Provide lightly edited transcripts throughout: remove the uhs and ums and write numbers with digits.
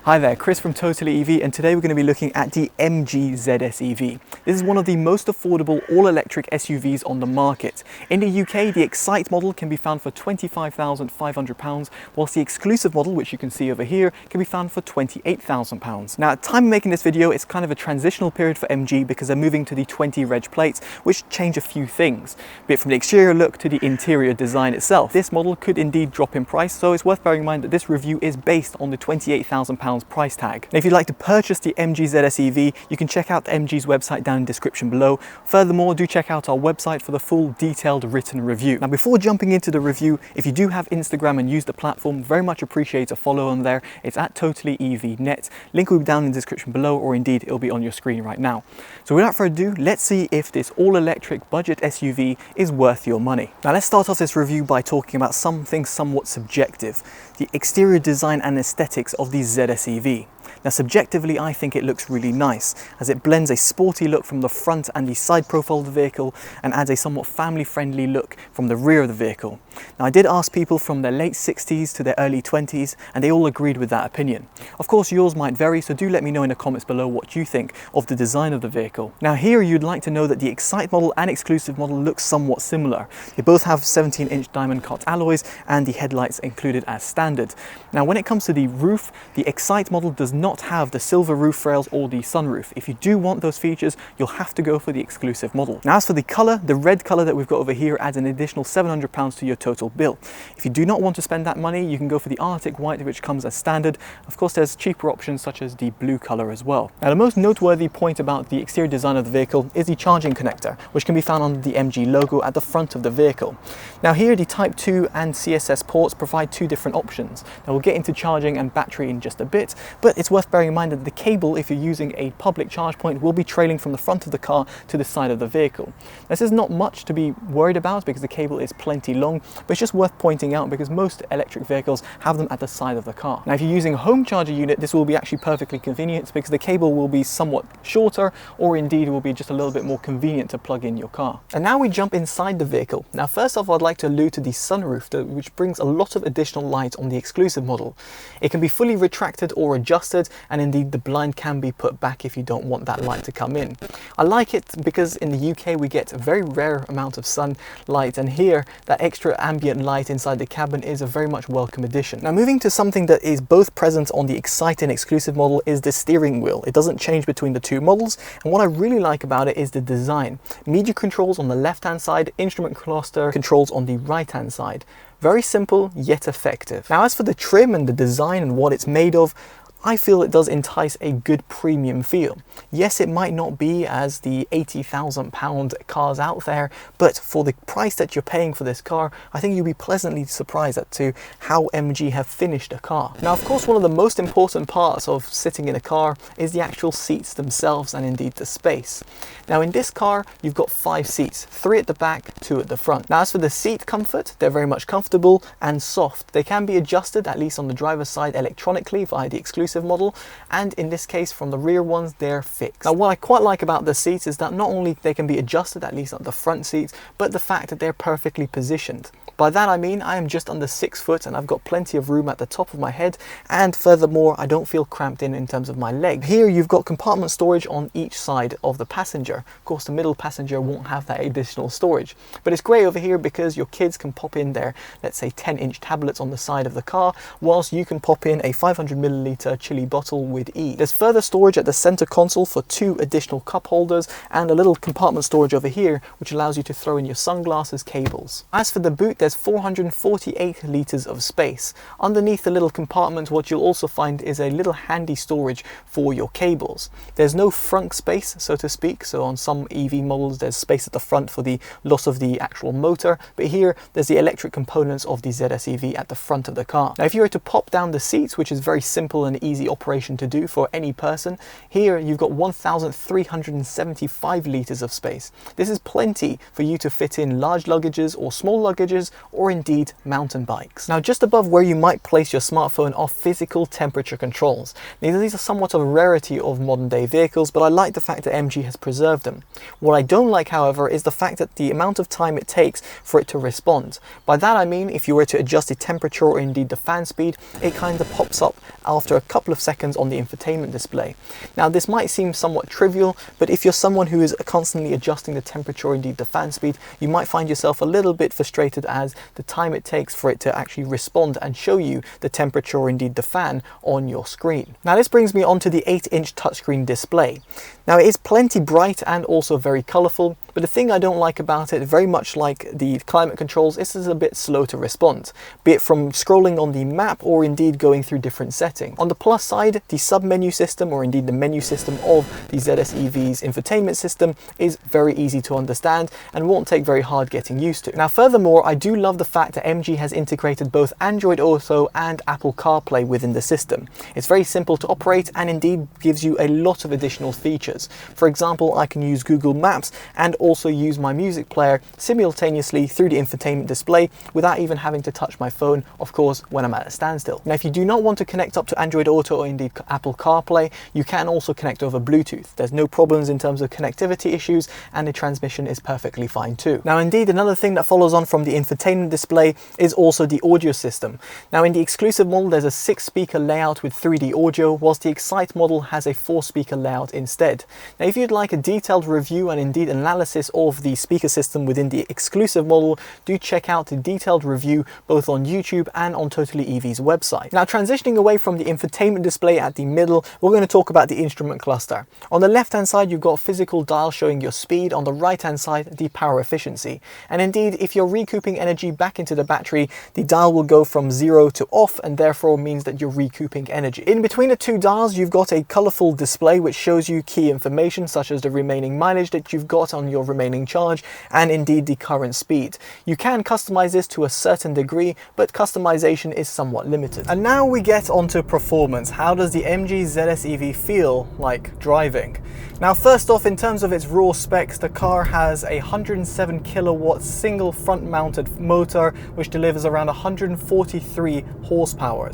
Hi there, Chris from TotallyEV, and today we're going to be looking at the MG ZS EV. This is one of the most affordable all-electric SUVs on the market. In the UK, the Excite model can be found for £25,500, whilst the exclusive model, which you can see over here, can be found for £28,000. Now, at the time of making this video, it's kind of a transitional period for MG because they're moving to the 20 reg plates, which change a few things, be it from the exterior look to the interior design itself. This model could indeed drop in price, so it's worth bearing in mind that this review is based on the £28,000 price tag. Now, if you'd like to purchase the MG ZS EV, you can check out MG's website down in the description below. Furthermore, do check out our website for the full detailed written review. Now, before jumping into the review, if you do have Instagram and use the platform, very much appreciate a follow on there. It's at TotallyEVNet. Link will be down in the description below, or indeed it'll be on your screen right now. So without further ado, let's see if this all-electric budget SUV is worth your money. Now, let's start off this review by talking about something somewhat subjective: the exterior design and aesthetics of the ZS EV. Now, subjectively, I think it looks really nice, as it blends a sporty look from the front and the side profile of the vehicle and adds a somewhat family-friendly look from the rear of the vehicle. Now, I did ask people from their late 60s to their early 20s, and they all agreed with that opinion. Of course, yours might vary, so do let me know in the comments below what you think of the design of the vehicle. Now, here you'd like to know that the Excite model and exclusive model look somewhat similar. They both have 17-inch diamond cut alloys and the headlights included as standard. Now, when it comes to the roof, the Excite model does not have the silver roof rails or the sunroof. If you do want those features, you'll have to go for the exclusive model. Now, as for the color, the red color that we've got over here adds an additional £700 to your total bill. If you do not want to spend that money, you can go for the Arctic white, which comes as standard. Of course, there's cheaper options such as the blue color as well. Now, the most noteworthy point about the exterior design of the vehicle is the charging connector, which can be found on the MG logo at the front of the vehicle. Now, here the Type 2 and CSS ports provide two different options. Now, we'll get into charging and battery in just a bit, but it's worth bearing in mind that the cable, if you're using a public charge point, will be trailing from the front of the car to the side of the vehicle. This is not much to be worried about because the cable is plenty long, but it's just worth pointing out because most electric vehicles have them at the side of the car. Now, if you're using a home charger unit, this will be actually perfectly convenient because the cable will be somewhat shorter, or indeed will be just a little bit more convenient to plug in your car. And now we jump inside the vehicle. Now, first off, I'd like to allude to the sunroof, which brings a lot of additional light on the exclusive model. It can be fully retracted or adjusted, and indeed the blind can be put back if you don't want that light to come in. I like it because in the UK we get a very rare amount of sunlight, and here that extra ambient light inside the cabin is a very much welcome addition. Now, moving to something that is both present on the Excite and exclusive model is the steering wheel. It doesn't change between the two models, and what I really like about it is the design. Media controls on the left hand side, instrument cluster controls on the right hand side. Very simple yet effective. Now, as for the trim and the design and what it's made of, I feel it does entice a good premium feel. Yes, it might not be as the £80,000 cars out there, but for the price that you're paying for this car, I think you'll be pleasantly surprised as to how MG have finished a car. Now, of course, one of the most important parts of sitting in a car is the actual seats themselves and indeed the space. Now, in this car, you've got 5 seats, 3 at the back, 2 at the front. Now, as for the seat comfort, they're very much comfortable and soft. They can be adjusted, at least on the driver's side, electronically via the exclusive model, and in this case from the rear ones, they're fixed. Now, what I quite like about the seats is that not only they can be adjusted, at least at the front seats, but the fact that they're perfectly positioned. By that I mean I am just under 6 foot and I've got plenty of room at the top of my head, and furthermore I don't feel cramped in terms of my leg. Here you've got compartment storage on each side of the passenger. Of course, the middle passenger won't have that additional storage, but it's great over here because your kids can pop in their, let's say, 10-inch tablets on the side of the car, whilst you can pop in a 500ml chili bottle with ease. There's further storage at the center console for 2 additional cup holders and a little compartment storage over here which allows you to throw in your sunglasses cables. As for the boot, there's 448 litres of space. Underneath the little compartment, what you'll also find is a little handy storage for your cables. There's no front space, so to speak, so on some EV models there's space at the front for the loss of the actual motor, but here there's the electric components of the ZS EV at the front of the car. Now, if you were to pop down the seats, which is very simple and easy operation to do for any person, here you've got 1,375 litres of space. This is plenty for you to fit in large luggages or small luggages, or indeed mountain bikes. Now, just above where you might place your smartphone are physical temperature controls. Now, these are somewhat of a rarity of modern day vehicles, but I like the fact that MG has preserved them. What I don't like, however, is the fact that the amount of time it takes for it to respond. By that I mean, if you were to adjust the temperature or indeed the fan speed, it kind of pops up after a couple couple of seconds on the infotainment display. Now this might seem somewhat trivial, but if you're someone who is constantly adjusting the temperature or indeed the fan speed, you might find yourself a little bit frustrated as the time it takes for it to actually respond and show you the temperature or indeed the fan on your screen. Now this brings me on to the 8-inch touchscreen display. Now it is plenty bright and also very colourful, but the thing I don't like about it, very much like the climate controls, this is a bit slow to respond, be it from scrolling on the map or indeed going through different settings. On the plus side, the sub-menu system or indeed the menu system of the ZS EV's infotainment system is very easy to understand and won't take very hard getting used to. Now furthermore, I do love the fact that MG has integrated both Android Auto and Apple CarPlay within the system. It's very simple to operate and indeed gives you a lot of additional features. For example, I can use Google Maps and also use my music player simultaneously through the infotainment display without even having to touch my phone, of course, when I'm at a standstill. Now, if you do not want to connect up to Android Auto or indeed Apple CarPlay, you can also connect over Bluetooth. There's no problems in terms of connectivity issues and the transmission is perfectly fine too. Now, indeed, another thing that follows on from the infotainment display is also the audio system. Now, in the exclusive model, there's a 6-speaker layout with 3D audio, whilst the Excite model has a 4-speaker layout instead. Now, if you'd like a detailed review and indeed analysis of the speaker system within the exclusive model, do check out the detailed review both on YouTube and on TotallyEV's website. Now, transitioning away from the infotainment display at the middle, we're going to talk about the instrument cluster. On the left-hand side, you've got a physical dial showing your speed. On the right-hand side, the power efficiency. And indeed, if you're recouping energy back into the battery, the dial will go from 0 to off and therefore means that you're recouping energy. In between the two dials, you've got a colorful display which shows you key information such as the remaining mileage that you've got on your remaining charge and indeed the current speed. You can customize this to a certain degree, but customization is somewhat limited. And now we get onto performance. How does the MG ZS EV feel like driving? Now, first off, in terms of its raw specs, the car has a 107 kilowatt single front mounted motor which delivers around 143 horsepower.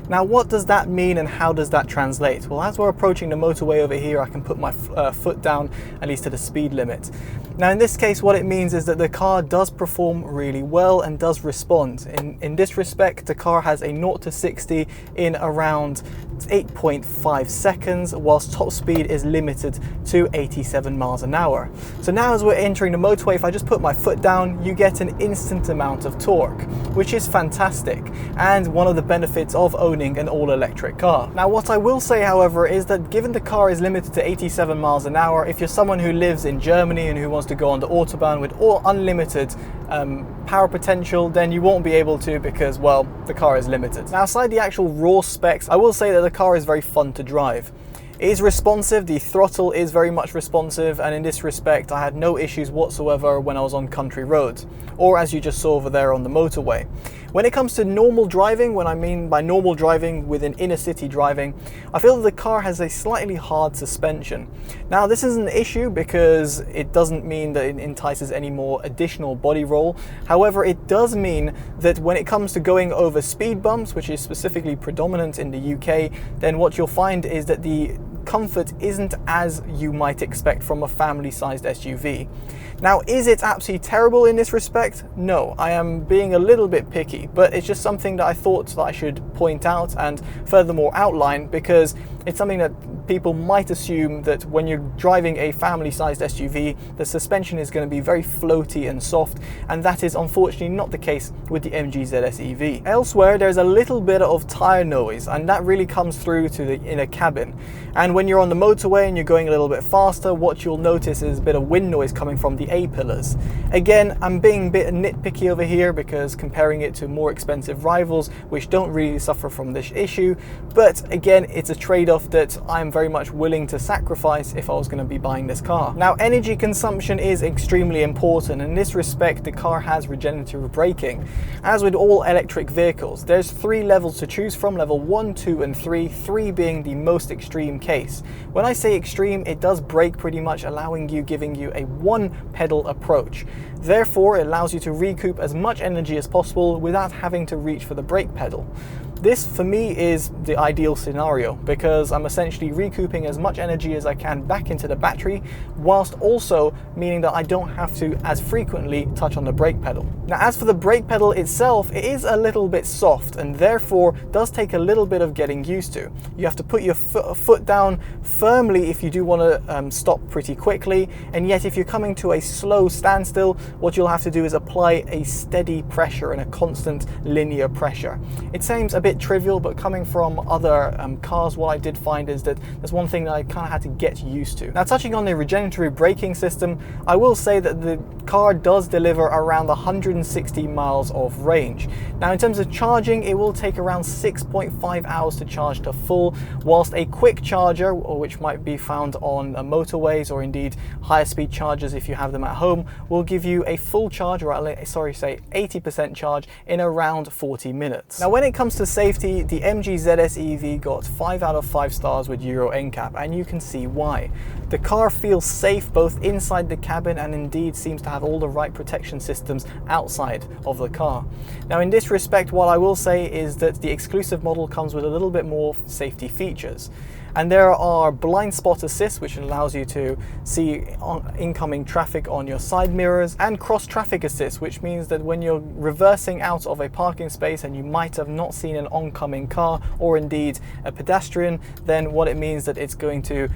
Now, what does that mean and how does that translate? Well, as we're approaching the motorway over here, I can put my foot down at least to the speed limit. Now, in this case, what it means is that the car does perform really well and does respond. In this respect, the car has a 0 to 60 in around 8.5 seconds, whilst top speed is limited to 87 miles an hour. So now as we're entering the motorway, if I just put my foot down, you get an instant amount of torque, which is fantastic and one of the benefits of owning an all-electric car. Now, what I will say, however, is that given the car is limited to 87 miles an hour, if you're someone who lives in Germany and who wants to go on the Autobahn with all unlimited power potential, then you won't be able to because, well, the car is limited. Now, aside the actual raw specs, I will say that the car is very fun to drive. It is responsive, the throttle is very much responsive, and in this respect I had no issues whatsoever when I was on country roads, or as you just saw over there on the motorway. When it comes to normal driving, when I mean by normal driving within inner city driving, I feel that the car has a slightly hard suspension. Now, this is an issue because it doesn't mean that it entices any more additional body roll. However, it does mean that when it comes to going over speed bumps, which is specifically predominant in the UK, then what you'll find is that the comfort isn't as you might expect from a family-sized SUV. Now, is it absolutely terrible in this respect? No, I am being a little bit picky, but it's just something that I thought that I should point out and furthermore outline, because it's something that people might assume that when you're driving a family-sized SUV, the suspension is going to be very floaty and soft, and that is unfortunately not the case with the MG ZS EV. Elsewhere, there's a little bit of tire noise, and that really comes through to the inner cabin. And when you're on the motorway and you're going a little bit faster, what you'll notice is a bit of wind noise coming from the A-pillars. Again, I'm being a bit nitpicky over here because comparing it to more expensive rivals which don't really suffer from this issue, but again, it's a trade-off that I'm very much willing to sacrifice if I was going to be buying this car. Now, energy consumption is extremely important. In this respect, the car has regenerative braking. As with all electric vehicles, there's 3 levels to choose from: level 1, 2 and 3, 3 being the most extreme case. When I say extreme, it does brake pretty much, giving you a one pedal approach. Therefore, it allows you to recoup as much energy as possible without having to reach for the brake pedal. This for me is the ideal scenario because I'm essentially recouping as much energy as I can back into the battery, whilst also meaning that I don't have to as frequently touch on the brake pedal. Now, as for the brake pedal itself, it is a little bit soft and therefore does take a little bit of getting used to. You have to put your foot down firmly if you do want to stop pretty quickly, and yet if you're coming to a slow standstill, what you'll have to do is apply a steady pressure and a constant linear pressure. It seems a bit trivial, but coming from other cars, what I did find is that there's one thing that I kind of had to get used to. Now, touching on the regenerative braking system, I will say that the car does deliver around 160 miles of range. Now, in terms of charging, it will take around 6.5 hours to charge to full, whilst a quick charger, or which might be found on motorways or indeed higher speed chargers if you have them at home, will give you a full charge, or say 80% charge in around 40 minutes. Now, when it comes to safety, the MG ZS EV got 5 out of 5 stars with Euro NCAP, and you can see why. The car feels safe both inside the cabin and indeed seems to have all the right protection systems outside of the car. Now, in this respect, what I will say is that the exclusive model comes with a little bit more safety features. And there are blind spot assist, which allows you to see incoming traffic on your side mirrors, and cross traffic assist, which means that when you're reversing out of a parking space and you might have not seen an oncoming car or indeed a pedestrian, then what it means that it's going to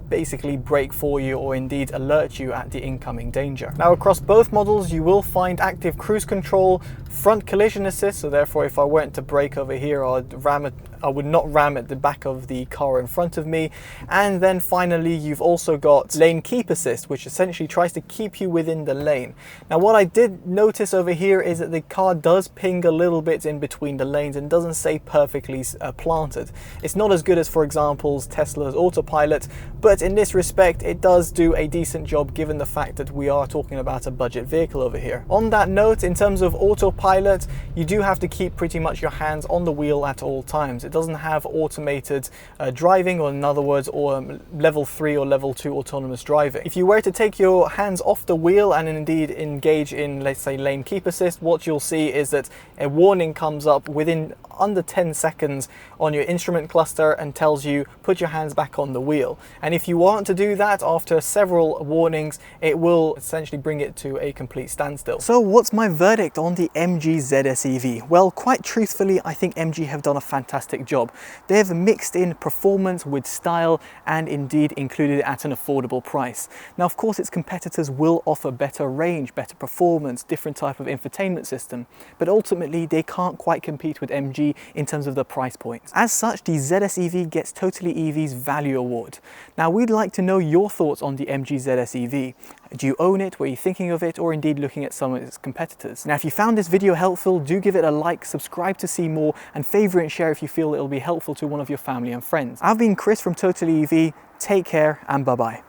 basically brake for you or indeed alert you at the incoming danger. Now, across both models you will find active cruise control, front collision assist, so therefore if I went to brake over here, I would not ram at the back of the car in front of me. And then finally you've also got lane keep assist, which essentially tries to keep you within the lane. Now, what I did notice over here is that the car does ping a little bit in between the lanes and doesn't stay perfectly planted. It's not as good as, for example, Tesla's autopilot, but in this respect it does do a decent job given the fact that we are talking about a budget vehicle over here. On that note, in terms of autopilot, you do have to keep pretty much your hands on the wheel at all times. It doesn't have automated driving, or in other words, or level 3 or level 2 autonomous driving. If you were to take your hands off the wheel and indeed engage in, let's say, lane keep assist, what you'll see is that a warning comes up within under 10 seconds on your instrument cluster and tells you put your hands back on the wheel. And if you want to do that after several warnings, it will essentially bring it to a complete standstill. So what's my verdict on the MG ZS EV? Well, quite truthfully, I think MG have done a fantastic job. They've mixed in performance with style and indeed included it at an affordable price. Now, of course, its competitors will offer better range, better performance, different type of infotainment system, but ultimately they can't quite compete with MG in terms of the price points. As such, the ZS EV gets TotallyEV's Value Award. Now, we'd like to know your thoughts on the MG ZS EV. Do you own it? Were you thinking of it, or indeed looking at some of its competitors? Now, if you found this video helpful, do give it a like, subscribe to see more, and favorite and share if you feel it'll be helpful to one of your family and friends. I've been Chris from TotallyEV. Take care and bye-bye.